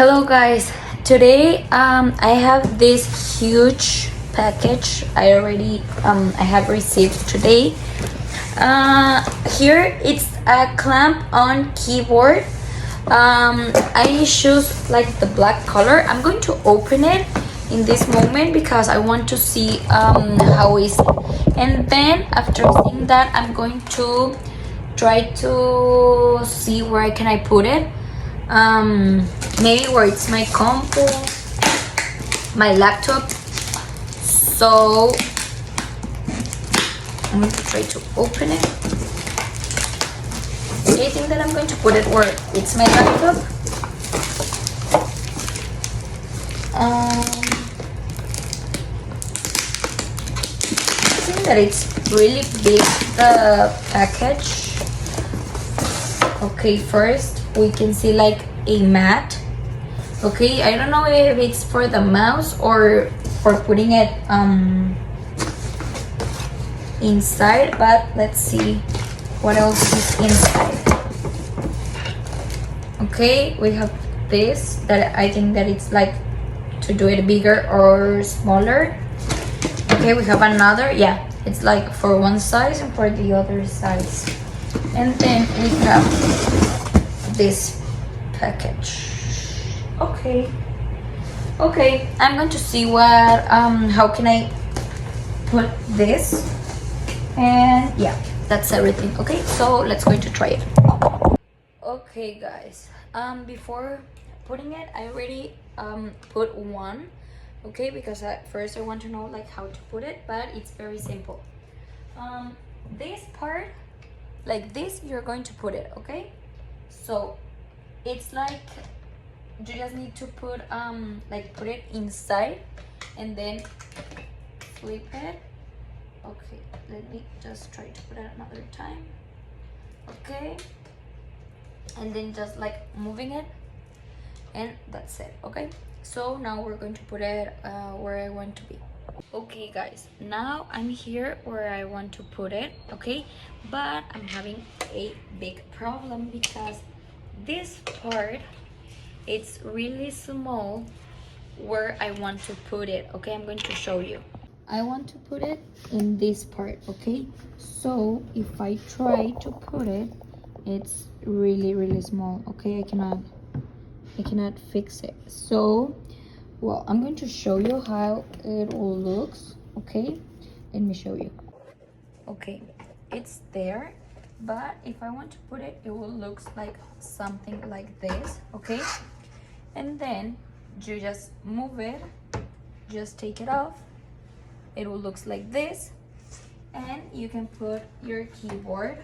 Hello guys, today I have this huge package I have received today. Here it's a clamp on keyboard. I choose like the black color. I'm going to open it in this moment because I want to see how is it, and then after seeing that I'm going to try to see where can I put it. Maybe where it's my compu, my laptop. So I'm going to try to open it. I think that I'm going to put it where it's my laptop. I think that it's really big, the package. Okay, first we can see like a mat. Okay, I don't know if it's for the mouse or for putting it inside, but let's see what else is inside. Okay, we have this that I think that it's like to do it bigger or smaller. Okay, we have another, yeah, it's like for one size and for the other size. And then we have this package. Okay, I'm going to see what how can I put this, and yeah, that's everything. Okay, so let's go to try it. Okay guys, before putting it I already put one, okay, because at first I want to know like how to put it, but it's very simple. This part, like this, you're going to put it, okay? So it's like you just need to put like put it inside and then flip it. Okay, let me just try to put it another time. Okay, and then just like moving it, and that's it. Okay, so now we're going to put it where I want to be. Okay guys, now I'm here where I want to put it, okay, but I'm having a big problem because this part, it's really small where I want to put it. Okay, I'm going to show you. I want to put it in this part, okay? So if I try to put it, it's really small. Okay, I cannot fix it. So well, I'm going to show you how it all looks. Okay, let me show you. Okay, it's there, but if I want to put it, it will look like something like this. Okay, and then you just move it, just take it off, it will look like this, and you can put your keyboard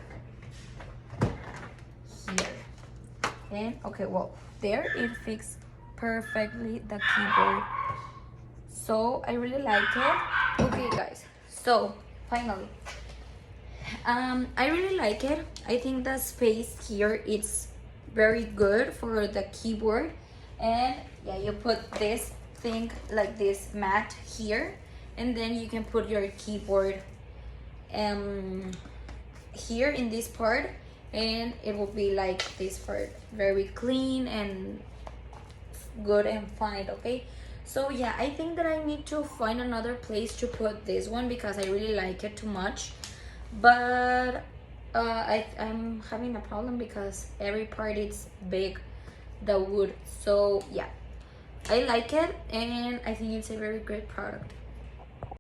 here. And okay, well, there it fixed perfectly the keyboard, so I really like it. Okay guys, so finally I really like it. I think the space here is very good for the keyboard, and yeah, you put this thing like this mat here, and then you can put your keyboard here in this part, and it will be like this part, very clean and good and fine. Okay, so yeah, I think that I need to find another place to put this one because I really like it too much, but I'm having a problem because every part is big, the wood. So yeah, I like it, and I think it's a very great product.